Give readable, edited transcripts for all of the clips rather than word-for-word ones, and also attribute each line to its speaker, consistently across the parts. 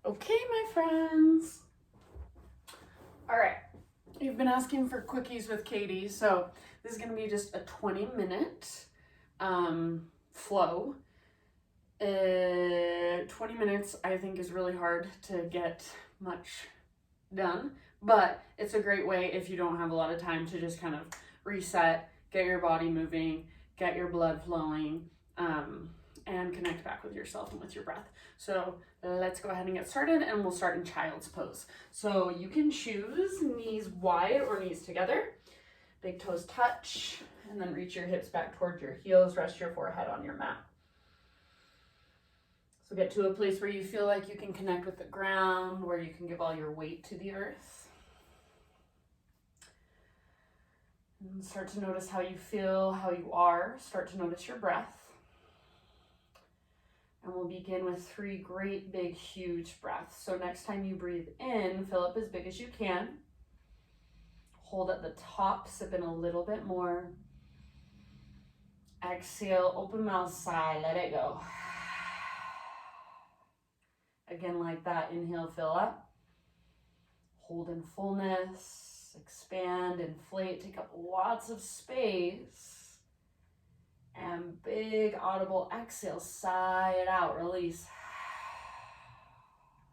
Speaker 1: Okay, my friends. All right, you've been asking for quickies with Katie, so this is going to be just a 20-minute flow. 20 minutes, I think, is really hard to get much done, but it's a great way if you don't have a lot of time to just kind of reset, get your body moving, get your blood flowing, and connect back with yourself and with your breath. So let's go ahead and get started, and we'll start in child's pose. So you can choose knees wide or knees together, big toes touch, and then reach your hips back towards your heels, rest your forehead on your mat. So get to a place where you feel like you can connect with the ground, where you can give all your weight to the earth. And start to notice how you feel, how you are. Start to notice your breath. And we'll begin with 3 great, big, huge breaths. So next time you breathe in, fill up as big as you can. Hold at the top, sip in a little bit more. Exhale, open mouth, sigh, let it go. Again, like that, inhale, fill up. Hold in fullness, expand, inflate, take up lots of space. And big audible exhale, sigh it out, release.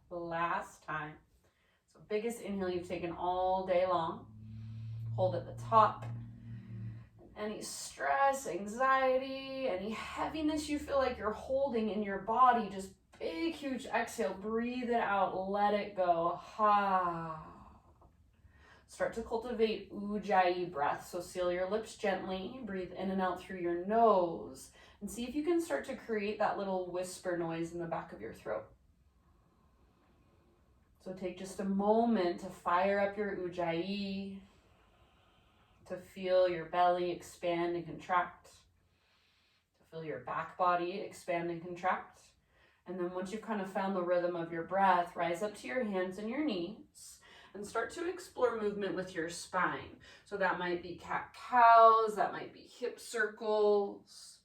Speaker 1: The last time. So biggest inhale you've taken all day long. Hold at the top. Any stress, anxiety, any heaviness you feel like you're holding in your body, just big, huge exhale, breathe it out, let it go. Ha. Start to cultivate ujjayi breath. So seal your lips gently, breathe in and out through your nose, and see if you can start to create that little whisper noise in the back of your throat. So take just a moment to fire up your ujjayi, to feel your belly expand and contract, to feel your back body expand and contract. And then once you've kind of found the rhythm of your breath, rise up to your hands and your knees and start to explore movement with your spine. So that might be cat-cows, that might be hip circles.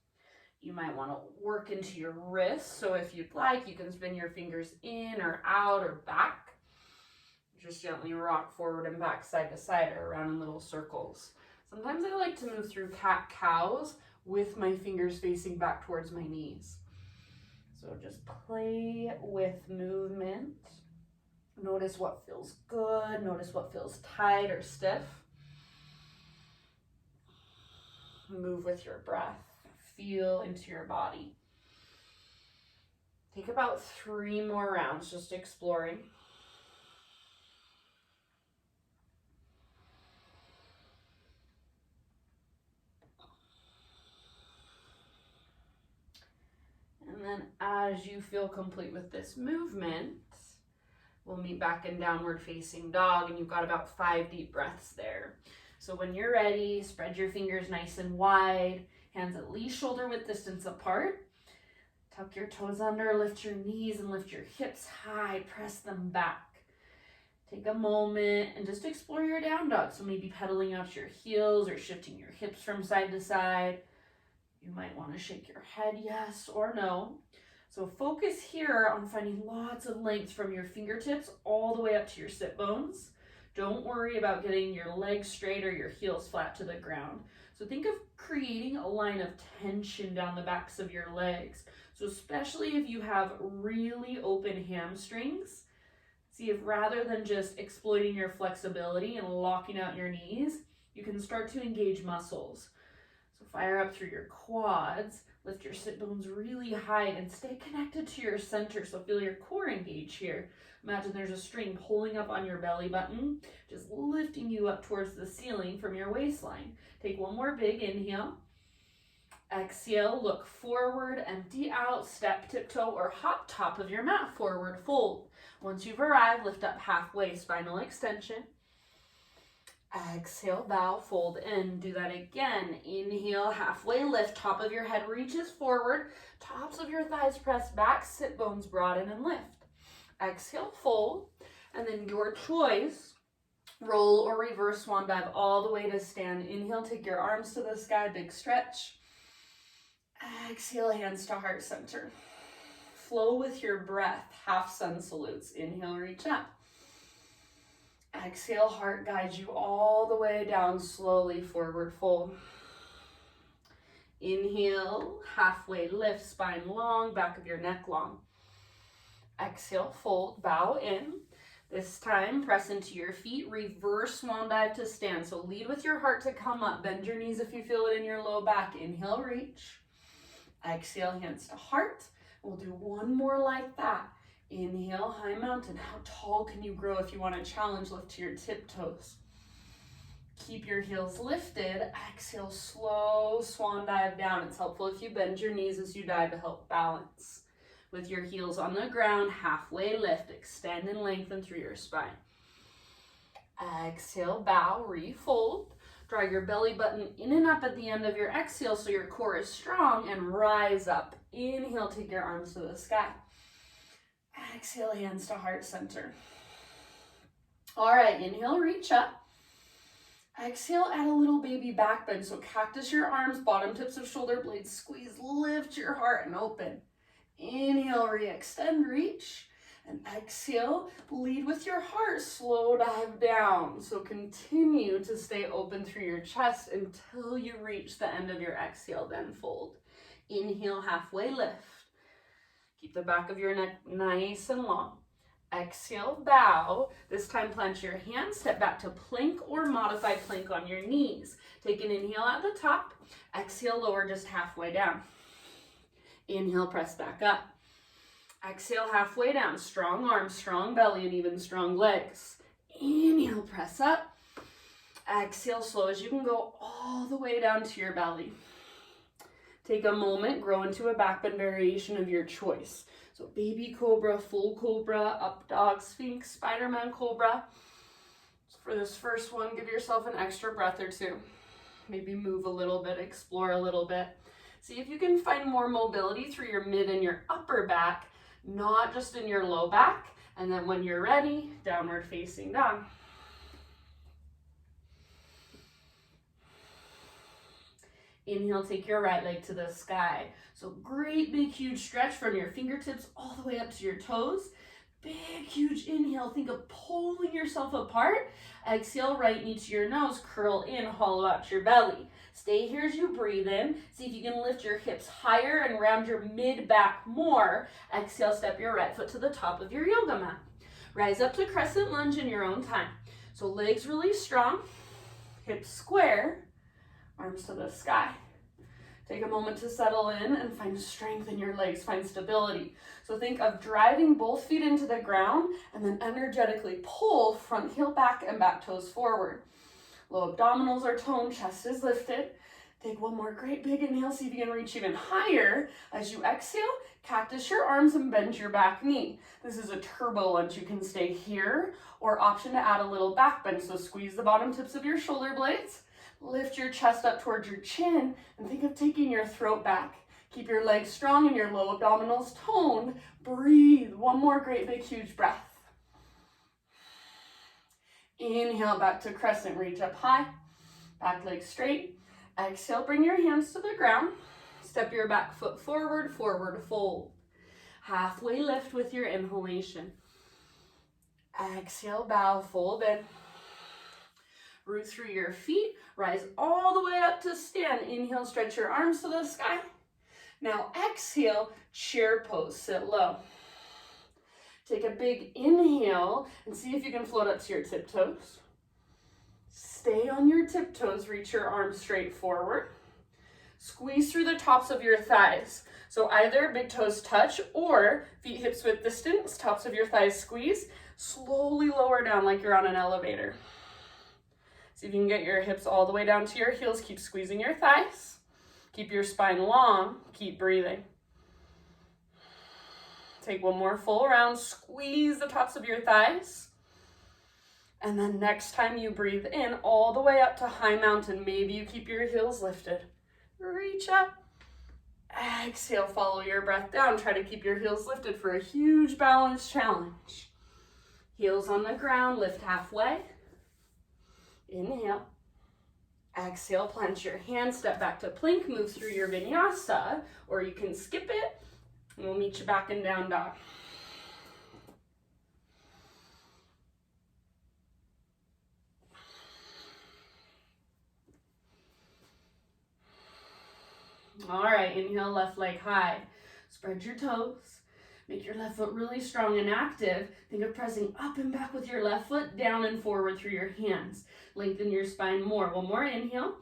Speaker 1: You might want to work into your wrists. So if you'd like, you can spin your fingers in or out or back. Just gently rock forward and back, side to side, or around in little circles. Sometimes I like to move through cat-cows with my fingers facing back towards my knees. So just play with movement. Notice what feels good. Notice what feels tight or stiff. Move with your breath. Feel into your body. Take about 3 more rounds just exploring. And then as you feel complete with this movement, we'll meet back in downward facing dog, and you've got about 5 deep breaths there. So when you're ready, spread your fingers nice and wide, hands at least shoulder width distance apart. Tuck your toes under, lift your knees and lift your hips high, press them back. Take a moment and just explore your down dog. So maybe pedaling out your heels or shifting your hips from side to side. You might want to shake your head yes or no. So focus here on finding lots of length from your fingertips all the way up to your sit bones. Don't worry about getting your legs straight or your heels flat to the ground. So think of creating a line of tension down the backs of your legs. So especially if you have really open hamstrings, see if rather than just exploiting your flexibility and locking out your knees, you can start to engage muscles. So fire up through your quads, lift your sit bones really high and stay connected to your center. So feel your core engage here. Imagine there's a string pulling up on your belly button, just lifting you up towards the ceiling from your waistline. Take one more big inhale. Exhale, look forward, empty out, step, tiptoe, or hop top of your mat, forward fold. Once you've arrived, lift up halfway, spinal extension. Exhale, bow, fold in. Do that again. Inhale, halfway lift, top of your head reaches forward, tops of your thighs press back, sit bones broaden and lift. Exhale, fold, and then your choice, roll or reverse swan dive all the way to stand. Inhale, take your arms to the sky, big stretch. Exhale, hands to heart center. flow with your breath, half sun salutes. Inhale, reach up. Exhale, heart guides you all the way down, slowly forward fold. Inhale, halfway lift, spine long, back of your neck long. Exhale, fold, bow in. This time, press into your feet, reverse swan dive to stand. So lead with your heart to come up. Bend your knees if you feel it in your low back. Inhale, reach. Exhale, hands to heart. We'll do one more like that. Inhale, high mountain. How tall can you grow if you want to challenge? Lift to your tiptoes. Keep your heels lifted. Exhale, slow swan dive down. It's helpful if you bend your knees as you dive to help balance. With your heels on the ground, halfway lift, extend and lengthen through your spine. Exhale, bow, refold. Draw your belly button in and up at the end of your exhale so your core is strong, and rise up. Inhale, take your arms to the sky. Exhale, hands to heart center. All right, inhale, reach up. Exhale, add a little baby back bend. So cactus your arms, bottom tips of shoulder blades, squeeze, lift your heart and open. Inhale, re-extend, reach, and exhale, lead with your heart, slow dive down. So continue to stay open through your chest until you reach the end of your exhale, then fold. Inhale, halfway lift. Keep the back of your neck nice and long. Exhale, bow. This time plant your hands, step back to plank or modified plank on your knees. Take an inhale at the top, exhale, lower just halfway down. Inhale, press back up. Exhale, halfway down. Strong arms, strong belly, and even strong legs. Inhale, press up. Exhale, slow as you can go all the way down to your belly. Take a moment, grow into a back bend variation of your choice. So baby cobra, full cobra, up dog, sphinx, Spider-Man cobra. So for this first one, give yourself an extra breath or two. Maybe move a little bit, explore a little bit. See if you can find more mobility through your mid and your upper back, not just in your low back. And then when you're ready, downward facing dog. Inhale, take your right leg to the sky. So great big huge stretch from your fingertips all the way up to your toes. Big huge inhale, think of pulling yourself apart. Exhale, right knee to your nose, curl in, hollow out your belly. Stay here as you breathe in. See if you can lift your hips higher and round your mid back more. Exhale, step your right foot to the top of your yoga mat. Rise up to crescent lunge in your own time. So legs really strong, hips square, arms to the sky. Take a moment to settle in and find strength in your legs, find stability. So think of driving both feet into the ground and then energetically pull front heel back and back toes forward. Low abdominals are toned, chest is lifted. Take one more great big inhale, see if you can reach even higher. As you exhale, cactus your arms and bend your back knee. This is a turbo lunge. You can stay here or option to add a little back bend. So squeeze the bottom tips of your shoulder blades. Lift your chest up towards your chin and think of taking your throat back. Keep your legs strong and your low abdominals toned. Breathe. One more great big huge breath. Inhale back to crescent, reach up high. Back leg straight. Exhale, bring your hands to the ground. Step your back foot forward, forward fold. Halfway lift with your inhalation. Exhale, bow, fold in. Root through your feet, rise all the way up to stand. Inhale, stretch your arms to the sky. Now exhale, chair pose, sit low. Take a big inhale and see if you can float up to your tiptoes. Stay on your tiptoes, reach your arms straight forward. Squeeze through the tops of your thighs. So either big toes touch or feet hips width distance, tops of your thighs squeeze. Slowly lower down like you're on an elevator. See if you can get your hips all the way down to your heels. Keep squeezing your thighs. Keep your spine long. Keep breathing. Take one more full round. Squeeze the tops of your thighs. And then next time you breathe in, all the way up to high mountain. Maybe you keep your heels lifted. Reach up. Exhale, follow your breath down. Try to keep your heels lifted for a huge balance challenge. Heels on the ground, lift halfway. Inhale. Exhale, plant your hands, step back to plank, move through your vinyasa, or you can skip it And we'll meet you back in down dog. All right, inhale, left leg high. Spread your toes. Make your left foot really strong and active. Think of pressing up and back with your left foot, down and forward through your hands. Lengthen your spine more. One more inhale.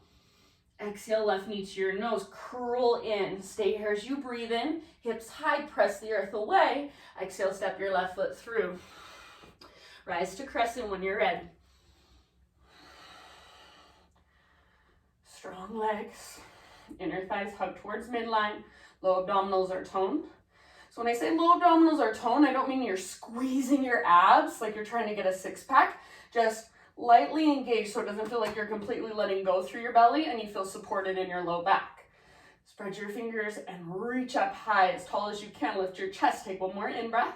Speaker 1: Exhale, left knee to your nose. Curl in. Stay here as you breathe in. Hips high, press the earth away. Exhale, step your left foot through. Rise to crescent when you're ready. Strong legs. Inner thighs hug towards midline. Low abdominals are toned. So when I say low abdominals are toned, I don't mean you're squeezing your abs like you're trying to get a six-pack. Just lightly engage so it doesn't feel like you're completely letting go through your belly and you feel supported in your low back. Spread your fingers and reach up high as tall as you can. Lift your chest. Take one more in-breath.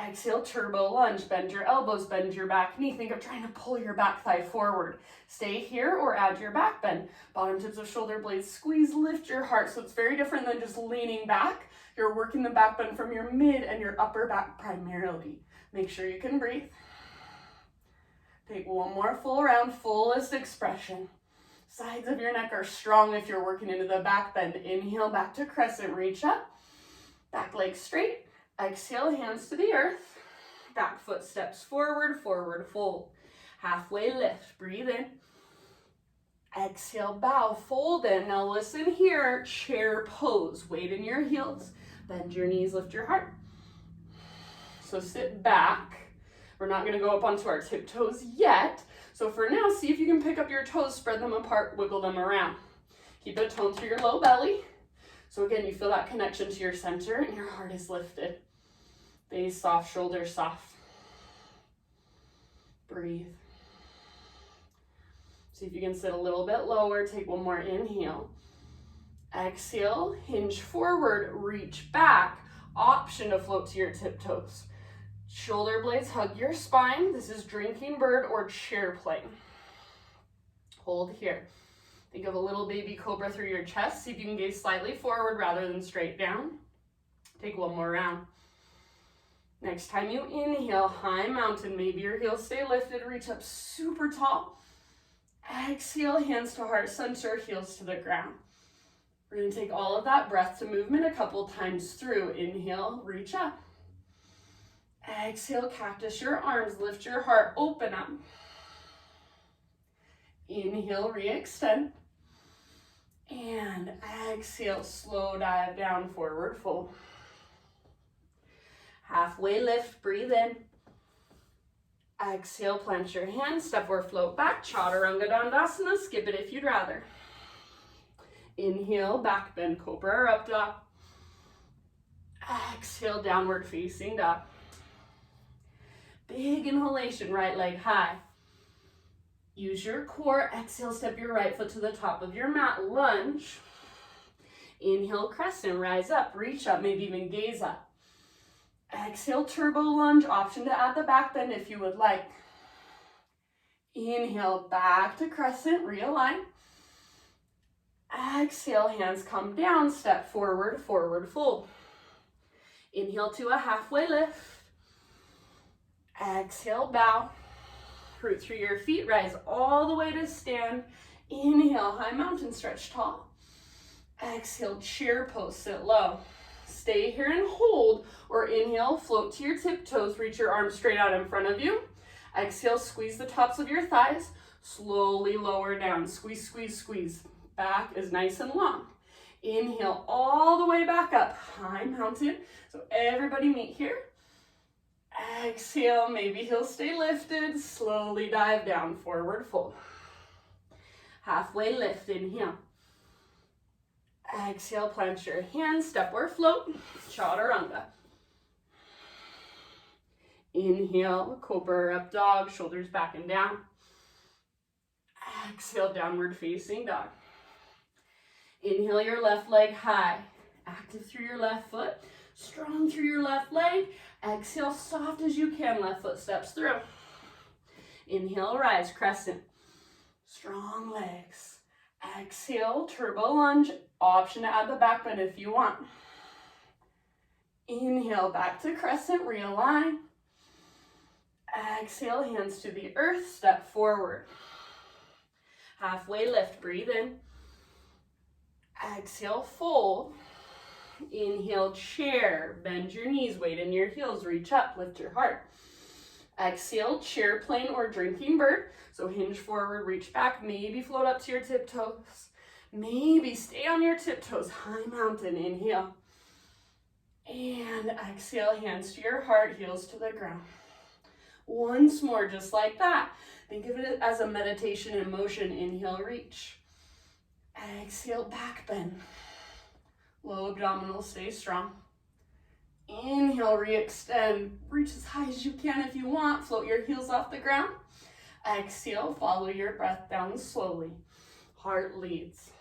Speaker 1: Exhale, turbo lunge. Bend your elbows, bend your back knee. Think of trying to pull your back thigh forward. Stay here or add your back bend. Bottom tips of shoulder blades squeeze, lift your heart. So it's very different than just leaning back. You're working the back bend from your mid and your upper back primarily. Make sure you can breathe. Take one more full round, fullest expression. Sides of your neck are strong if you're working into the back bend. Inhale, back to crescent, reach up. Back leg straight. Exhale, hands to the earth. Back foot steps forward, forward fold. Halfway lift, breathe in. Exhale, bow, fold in. Now listen here, chair pose. Weight in your heels, bend your knees, lift your heart. So sit back. We're not gonna go up onto our tiptoes yet. So for now, see if you can pick up your toes, spread them apart, wiggle them around. Keep it toned through your low belly. So again, you feel that connection to your center and your heart is lifted. Base soft, shoulders soft. Breathe. See if you can sit a little bit lower. Take one more inhale. Exhale, hinge forward, reach back. Option to float to your tiptoes. Shoulder blades hug your spine. This is drinking bird or chair plane. Hold here. Think of a little baby cobra through your chest. See if you can gaze slightly forward rather than straight down. Take one more round. Next time you inhale, high mountain. Maybe your heels stay lifted. Reach up super tall. Exhale, hands to heart center, heels to the ground. We're going to take all of that breath to movement a couple times through. Inhale, reach up. Exhale, cactus your arms. Lift your heart, open up. Inhale, re-extend. And exhale, slow dive down, forward fold. Halfway lift, breathe in. Exhale, plant your hands, step or float back, Chaturanga Dandasana, skip it if you'd rather. Inhale, back bend, cobra or up dog. Exhale, downward facing dog. Big inhalation, right leg high. Use your core. Exhale, step your right foot to the top of your mat, lunge. Inhale, crescent, rise up, reach up, maybe even gaze up. Exhale, turbo lunge, option to add the back bend if you would like. Inhale, back to crescent, realign. Exhale, hands come down, step forward, forward fold. Inhale to a halfway lift. Exhale, bow. Root through your feet, rise all the way to stand. Inhale, high mountain, stretch tall. Exhale, chair pose, sit low. Stay here and hold, or inhale, float to your tiptoes, reach your arms straight out in front of you. Exhale, squeeze the tops of your thighs, slowly lower down. Squeeze, squeeze, squeeze. Back is nice and long. Inhale all the way back up, high mountain. So everybody meet here. Exhale, maybe he'll stay lifted. Slowly dive down, forward fold. Halfway lift, inhale. Exhale, plant your hands, step or float, Chaturanga. Inhale, cobra or up dog, shoulders back and down. Exhale, downward facing dog. Inhale your left leg high, active through your left foot, strong through your left leg. Exhale, soft as you can, left foot steps through. Inhale, rise, crescent. Strong legs. Exhale, turbo lunge. Option to add the back bend if you want. Inhale, back to crescent, realign. Exhale, hands to the earth, step forward. Halfway lift, breathe in. Exhale, fold. Inhale, chair, bend your knees, weight in your heels, reach up, lift your heart. Exhale, chair, plane, or drinking bird. So hinge forward, reach back, maybe float up to your tiptoes. Maybe stay on your tiptoes, high mountain, inhale. And exhale, hands to your heart, heels to the ground. Once more, just like that. Think of it as a meditation in motion. Inhale, reach. Exhale, back bend. Low abdominal, stay strong. Inhale, re-extend. Reach as high as you can if you want. Float your heels off the ground. Exhale, follow your breath down slowly. Heart leads.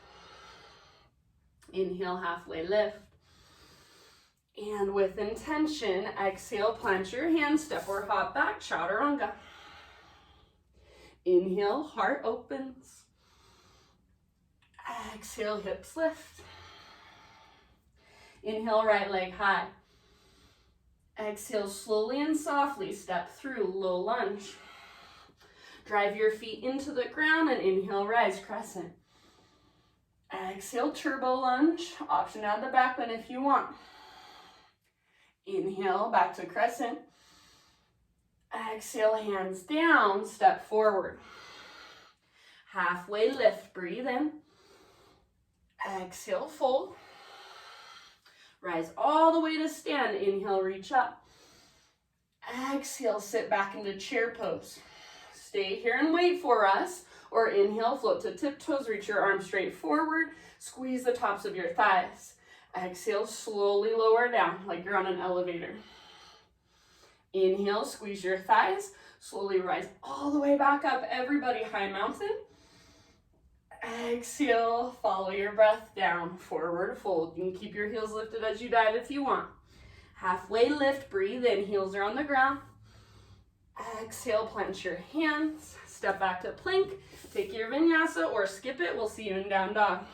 Speaker 1: Inhale, halfway lift. And with intention, exhale, plant your hands, step or hop back, chaturanga. Inhale, heart opens. Exhale, hips lift. Inhale, right leg high. Exhale, slowly and softly step through, low lunge. Drive your feet into the ground and inhale, rise, crescent. Exhale, turbo lunge. Option to add the back bend if you want. Inhale, back to crescent. Exhale, hands down, step forward. Halfway lift, breathe in. Exhale, fold. Rise all the way to stand. Inhale, reach up. Exhale, sit back into chair pose. Stay here and wait for us. Or inhale, float to tiptoes, reach your arms straight forward. Squeeze the tops of your thighs. Exhale, slowly lower down like you're on an elevator. Inhale, squeeze your thighs. Slowly rise all the way back up. Everybody, high mountain. Exhale, follow your breath down, forward fold. You can keep your heels lifted as you dive if you want. Halfway lift, breathe in, heels are on the ground. Exhale, plant your hands, step back to plank. Take your vinyasa or skip it. We'll see you in down dog.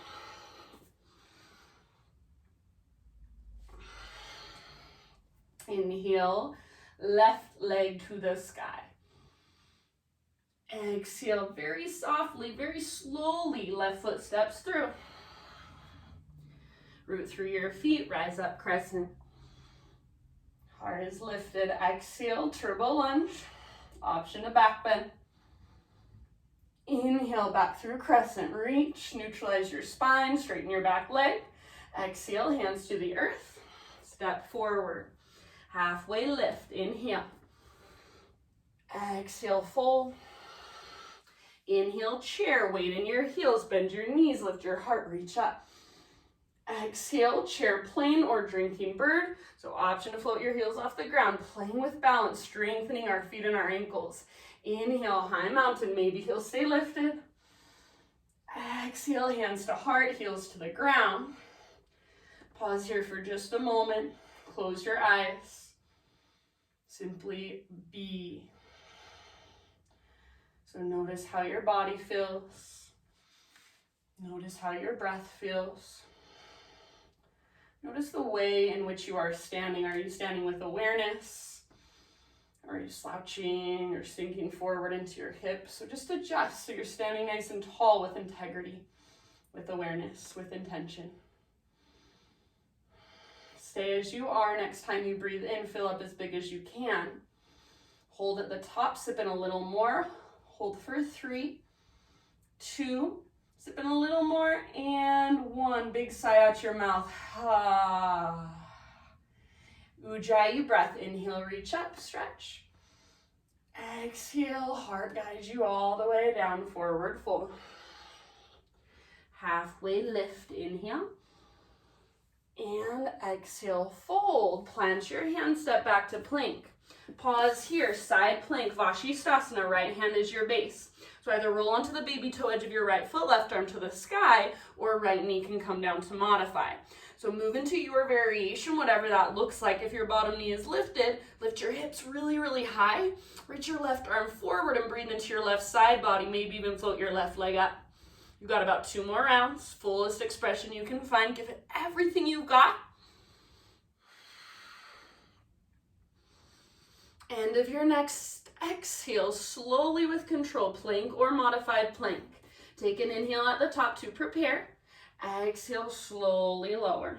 Speaker 1: Inhale, left leg to the sky. Exhale, very softly, very slowly, left foot steps through. Root through your feet, rise up, crescent. Heart is lifted. Exhale, turbo lunge. Option to back bend. Inhale, back through crescent. Reach, neutralize your spine, straighten your back leg. Exhale, hands to the earth. Step forward. Halfway lift, inhale. Exhale, fold. Inhale, chair, weight in your heels, bend your knees, lift your heart, reach up. Exhale, chair, plane, or drinking bird. So option to float your heels off the ground, playing with balance, strengthening our feet and our ankles. Inhale, high mountain, maybe heels stay lifted. Exhale, hands to heart, heels to the ground. Pause here for just a moment. Close your eyes. Simply be. So notice how your body feels. Notice how your breath feels. Notice the way in which you are standing. Are you standing with awareness? Are you slouching or sinking forward into your hips? So just adjust so you're standing nice and tall with integrity, with awareness, with intention. Stay as you are. Next time you breathe in, fill up as big as you can. Hold at the top, sip in a little more. Hold for 3, 2, sip in a little more, and 1. Big sigh out your mouth. Ujjayi breath. Inhale, reach up, stretch. Exhale, heart guides you all the way down, forward fold. Halfway lift, inhale. And exhale, fold. Plant your hands, step back to plank. Pause here, side plank, Vashisthasana, right hand is your base. So either roll onto the baby toe edge of your right foot, left arm to the sky, or right knee can come down to modify. So move into your variation, whatever that looks like. If your bottom knee is lifted, lift your hips really, really high. Reach your left arm forward and breathe into your left side body. Maybe even float your left leg up. You've got about 2 more rounds. Fullest expression you can find. Give it everything you've got. End of your next exhale, slowly with control, plank or modified plank. Take an inhale at the top to prepare. Exhale, slowly lower.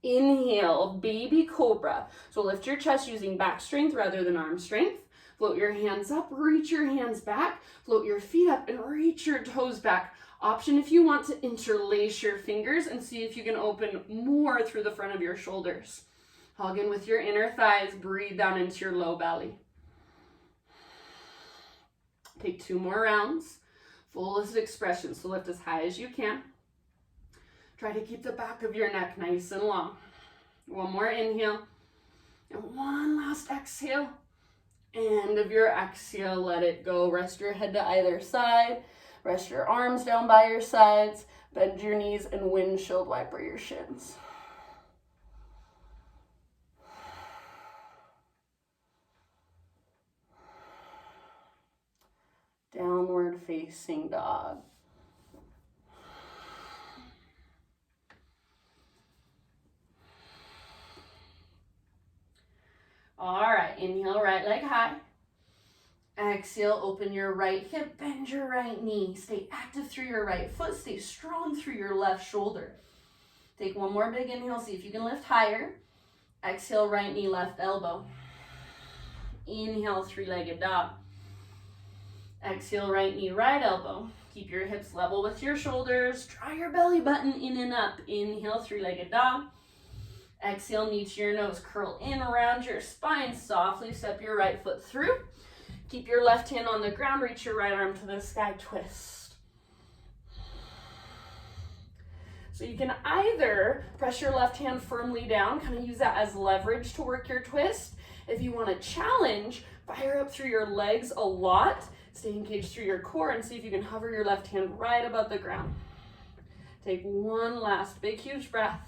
Speaker 1: Inhale, baby cobra. So lift your chest using back strength rather than arm strength. Float your hands up, reach your hands back. Float your feet up and reach your toes back. Option if you want to interlace your fingers and see if you can open more through the front of your shoulders. Hug in with your inner thighs, breathe down into your low belly. Take 2 more rounds. Fullest expression, so lift as high as you can. Try to keep the back of your neck nice and long. 1 more inhale. And 1 last exhale. End of your exhale, let it go. Rest your head to either side. Rest your arms down by your sides. Bend your knees and windshield wiper your shins. Downward facing dog. All right, inhale, right leg high. Exhale, open your right hip, bend your right knee. Stay active through your right foot. Stay strong through your left shoulder. Take 1 more big inhale, see if you can lift higher. Exhale, right knee, left elbow. Inhale, 3-legged dog. Exhale, right knee, right elbow. Keep your hips level with your shoulders. Draw your belly button in and up. Inhale, 3-legged dog. Exhale, knee to your nose. Curl in around your spine. Softly step your right foot through. Keep your left hand on the ground. Reach your right arm to the sky. Twist. So you can either press your left hand firmly down, kind of use that as leverage to work your twist. If you want to challenge, fire up through your legs a lot. Stay engaged through your core and see if you can hover your left hand right above the ground. Take 1 last big, huge breath.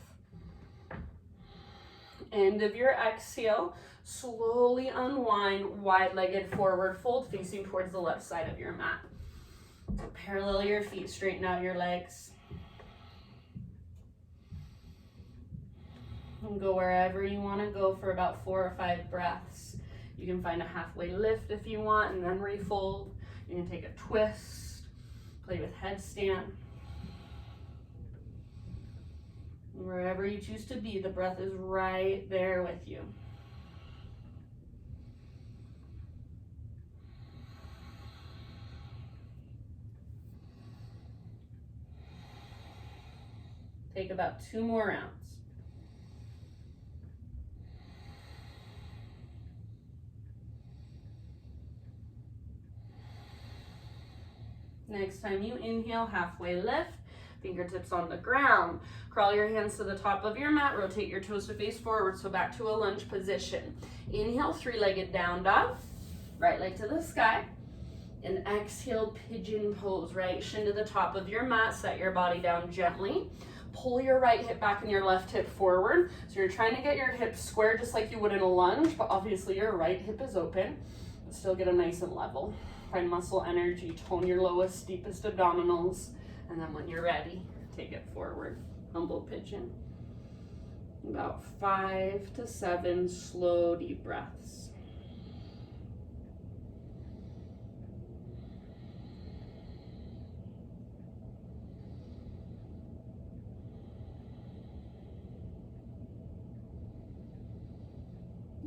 Speaker 1: End of your exhale. Slowly unwind, wide-legged forward fold facing towards the left side of your mat. So parallel your feet, straighten out your legs. And go wherever you want to go for about 4 or 5 breaths. You can find a halfway lift if you want and then refold. You can take a twist, play with headstand. Wherever you choose to be, the breath is right there with you. Take about 2 more rounds. Next time you inhale, halfway lift, fingertips on the ground. Crawl your hands to the top of your mat, rotate your toes to face forward, so back to a lunge position. Inhale, 3-legged down dog, right leg to the sky. And exhale, pigeon pose, right shin to the top of your mat, set your body down gently. Pull your right hip back and your left hip forward. So you're trying to get your hips square just like you would in a lunge, but obviously your right hip is open, but still get them nice and level. Find muscle energy, tone your lowest, deepest abdominals, and then when you're ready, take it forward. Humble pigeon. About 5 to 7 slow, deep breaths.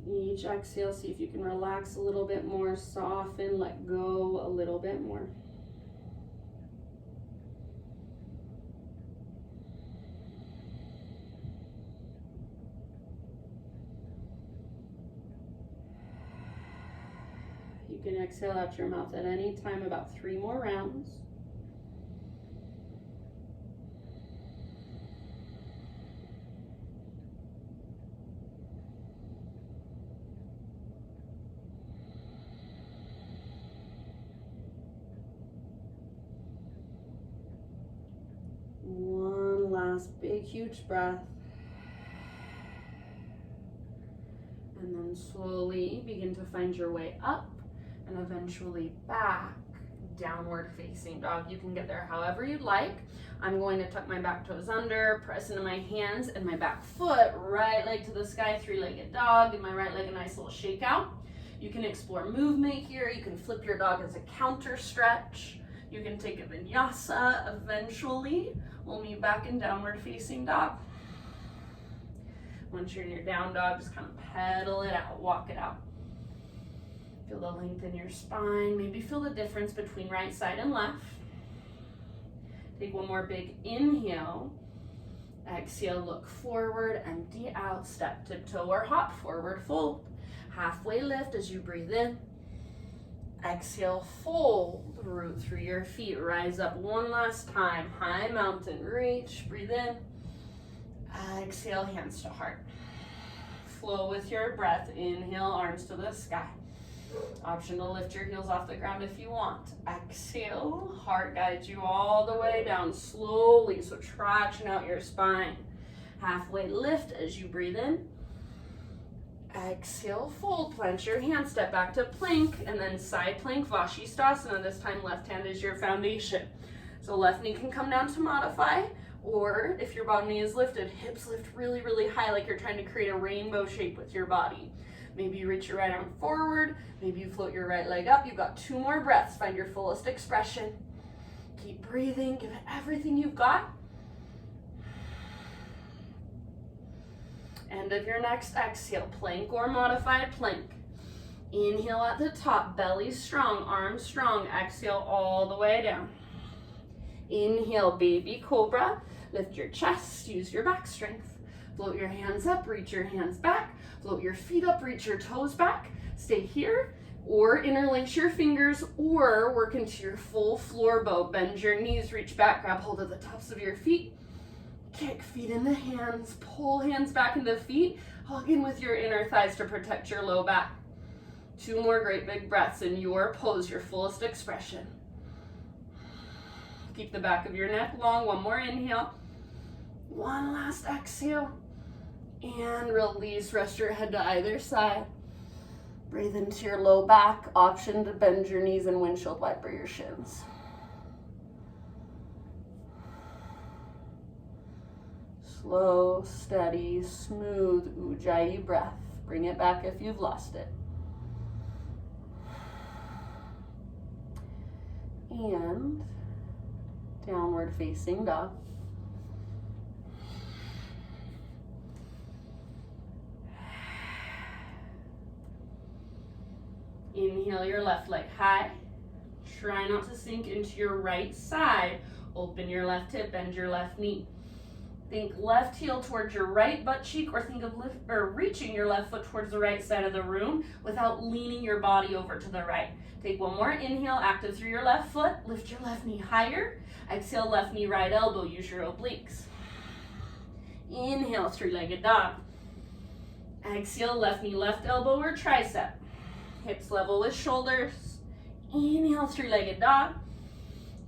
Speaker 1: Each exhale, see if you can relax a little bit more, soften, let go a little bit more. You can exhale out your mouth at any time, about 3 more rounds. One last big, huge breath. And then slowly begin to find your way up and eventually back downward facing dog. You can get there however you'd like. I'm going to tuck my back toes under, press into my hands and my back foot, right leg to the sky, three-legged dog, and my right leg a nice little shake out. You can explore movement here. You can flip your dog as a counter stretch. You can take a vinyasa eventually. We'll meet back in downward facing dog. Once you're in your down dog, just kind of pedal it out, walk it out. Feel the length in your spine. Maybe feel the difference between right side and left. Take one more big inhale. Exhale, look forward, empty out, step, tiptoe, or hop, forward fold. Halfway lift as you breathe in. Exhale, fold, root through your feet. Rise up one last time. High mountain reach, breathe in. Exhale, hands to heart. Flow with your breath. Inhale, arms to the sky. Option to lift your heels off the ground if you want. Exhale, heart guides you all the way down slowly, so traction out your spine. Halfway lift as you breathe in. Exhale, fold, plant your hand, step back to plank, and then side plank, Vashisthasana. This time left hand is your foundation. So left knee can come down to modify, or if your bottom knee is lifted, hips lift really, really high like you're trying to create a rainbow shape with your body. Maybe you reach your right arm forward, maybe you float your right leg up. You've got 2 more breaths, find your fullest expression. Keep breathing, give it everything you've got. End of your next exhale, plank or modified plank. Inhale at the top, belly strong, arms strong. Exhale all the way down. Inhale, baby cobra. Lift your chest, use your back strength. Float your hands up, reach your hands back. Float your feet up, reach your toes back. Stay here, or interlace your fingers, or work into your full floor bow. Bend your knees, reach back, grab hold of the tops of your feet. Kick feet in the hands, pull hands back into feet, hug in with your inner thighs to protect your low back. 2 more great big breaths in your pose, your fullest expression. Keep the back of your neck long, 1 more inhale. 1 last exhale, and release, rest your head to either side. Breathe into your low back, option to bend your knees and windshield wiper your shins. Slow, steady, smooth Ujjayi breath. Bring it back if you've lost it. And downward facing dog. Inhale your left leg high. Try not to sink into your right side. Open your left hip, bend your left knee. Think left heel towards your right butt cheek, or think of reaching your left foot towards the right side of the room without leaning your body over to the right. Take 1 more inhale, active through your left foot. Lift your left knee higher. Exhale, left knee, right elbow. Use your obliques. Inhale, 3-legged dog. Exhale, left knee, left elbow or tricep. Hips level with shoulders. Inhale, 3-legged dog.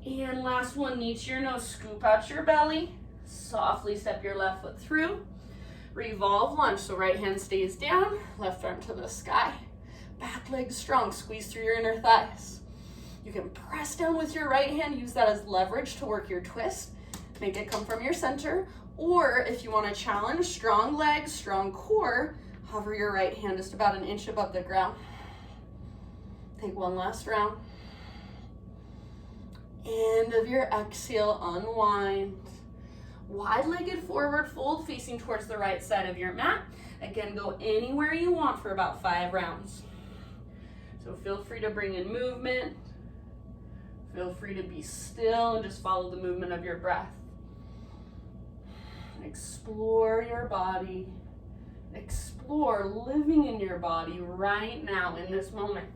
Speaker 1: And last one, knee to your nose, scoop out your belly. Softly step your left foot through. Revolve lunge, so right hand stays down, left arm to the sky. Back leg strong, squeeze through your inner thighs. You can press down with your right hand, use that as leverage to work your twist. Make it come from your center. Or if you want to challenge, strong legs, strong core, hover your right hand just about 1 inch above the ground. Take 1 last round. End of your exhale, unwind. Wide-legged forward fold facing towards the right side of your mat. Again, go anywhere you want for about 5 rounds. So feel free to bring in movement. Feel free to be still and just follow the movement of your breath. Explore your body. Explore living in your body right now in this moment.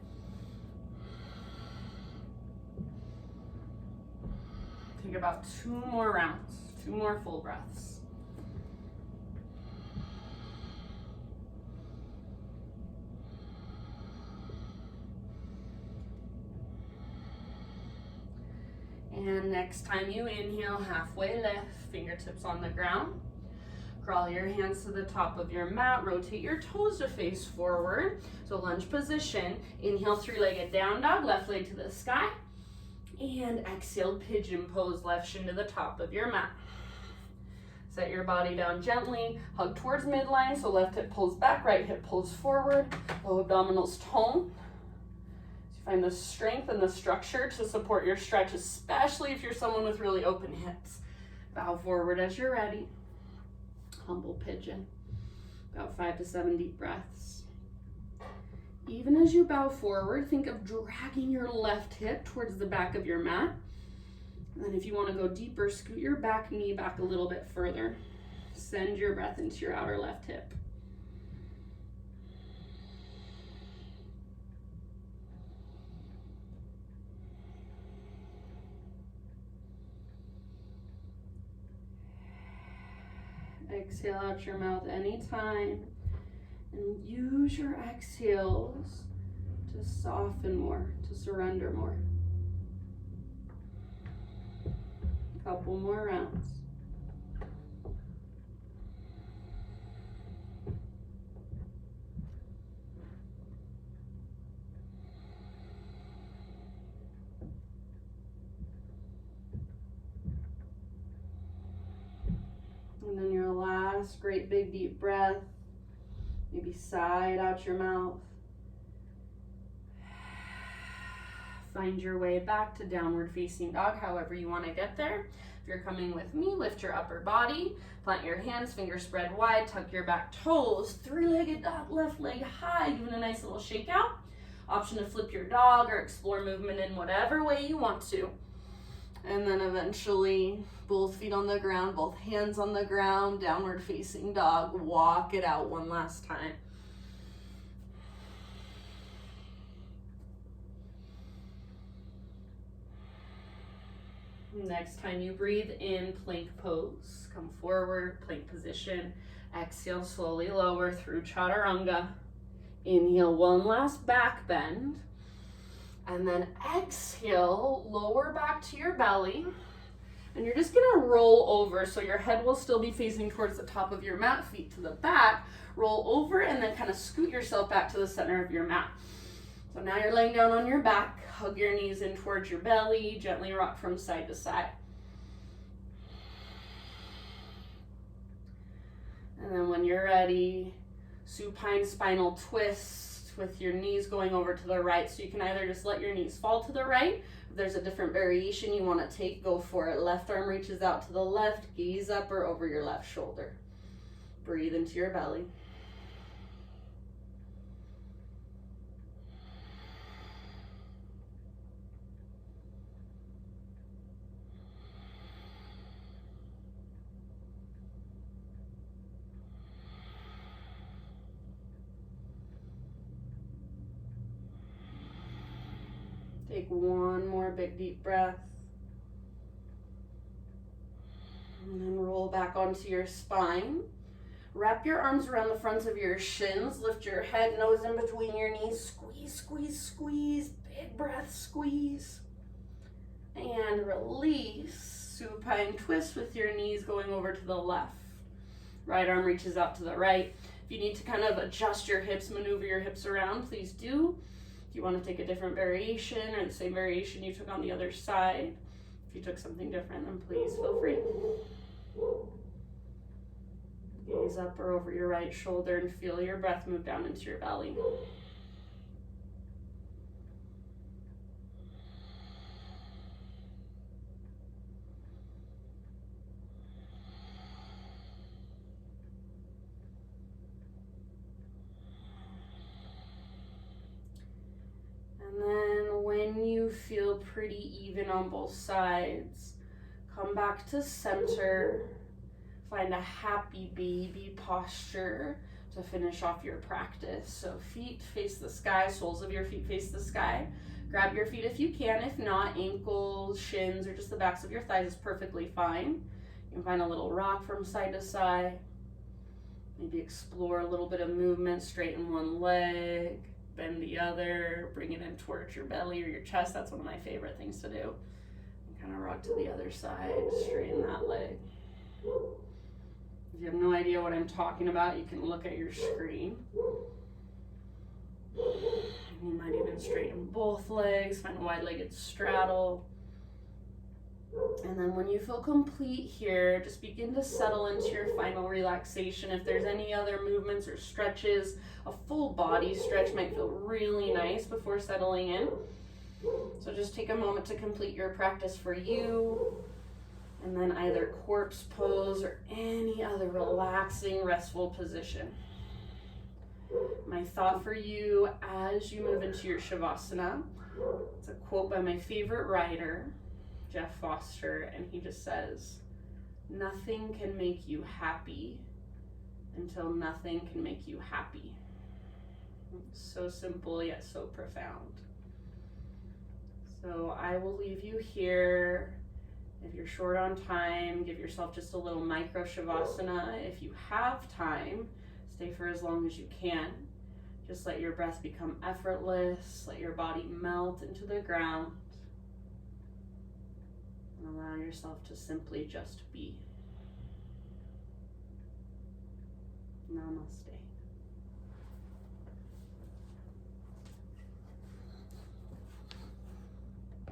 Speaker 1: Take about 2 more rounds, 2 more full breaths. And next time you inhale, halfway lift, fingertips on the ground. Crawl your hands to the top of your mat, rotate your toes to face forward. So lunge position, inhale 3-legged down dog, left leg to the sky. And exhale, pigeon pose, left shin to the top of your mat. Set your body down gently, hug towards midline, so left hip pulls back, right hip pulls forward, low abdominals tone. So you find the strength and the structure to support your stretch, especially if you're someone with really open hips. Bow forward as you're ready. Humble pigeon. About 5 to 7 deep breaths. Even as you bow forward, think of dragging your left hip towards the back of your mat. And then if you want to go deeper, scoot your back knee back a little bit further. Send your breath into your outer left hip. Exhale out your mouth anytime. And use your exhales to soften more, to surrender more. Couple more rounds. And then your last great big deep breath. Maybe sigh it out your mouth. Find your way back to downward facing dog, however you want to get there. If you're coming with me, lift your upper body, plant your hands, fingers spread wide, tuck your back toes, three-legged dog, left leg high, giving a nice little shake out. Option to flip your dog or explore movement in whatever way you want to. And then eventually, both feet on the ground, both hands on the ground, downward facing dog. Walk it out one last time. Next time you breathe in, plank pose. Come forward, plank position. Exhale, slowly lower through chaturanga. Inhale, one last back bend. And then exhale, lower back to your belly. And you're just gonna roll over, so your head will still be facing towards the top of your mat, feet to the back. Roll over and then kind of scoot yourself back to the center of your mat. So now you're laying down on your back, hug your knees in towards your belly, gently rock from side to side. And then when you're ready, supine spinal twist with your knees going over to the right. So you can either just let your knees fall to the right. If there's a different variation you want to take, go for it. Left arm reaches out to the left, gaze up or over your left shoulder. Breathe into your belly. Take one more big deep breath. And then roll back onto your spine. Wrap your arms around the fronts of your shins. Lift your head, nose in between your knees. Squeeze, squeeze, squeeze. Big breath, squeeze. And release. Supine twist with your knees going over to the left. Right arm reaches out to the right. If you need to kind of adjust your hips, maneuver your hips around, please do. If you want to take a different variation or the same variation you took on the other side, if you took something different, then please feel free. Gaze up or over your right shoulder and feel your breath move down into your belly. And then when you feel pretty even on both sides, come back to center. Find a happy baby posture to finish off your practice. So feet face the sky, soles of your feet face the sky. Grab your feet if you can. If not, ankles, shins, or just the backs of your thighs is perfectly fine. You can find a little rock from side to side. Maybe explore a little bit of movement. Straighten one leg, bend the other, bring it in towards your belly or your chest. That's one of my favorite things to do. And kind of rock to the other side, straighten that leg. If you have no idea what I'm talking about, you can look at your screen. You might even straighten both legs, find a wide-legged straddle. And then when you feel complete here, just begin to settle into your final relaxation. If there's any other movements or stretches, a full body stretch might feel really nice before settling in. So just take a moment to complete your practice for you. And then either corpse pose or any other relaxing, restful position. My thought for you as you move into your Shavasana, it's a quote by my favorite writer, Jeff Foster, and he just says, "Nothing can make you happy until nothing can make you happy." So simple yet so profound. So I will leave you here. If you're short on time, give yourself just a little micro Shavasana. If you have time, stay for as long as you can. Just let your breath become effortless. Let your body melt into the ground. And allow yourself to simply just be. Namaste.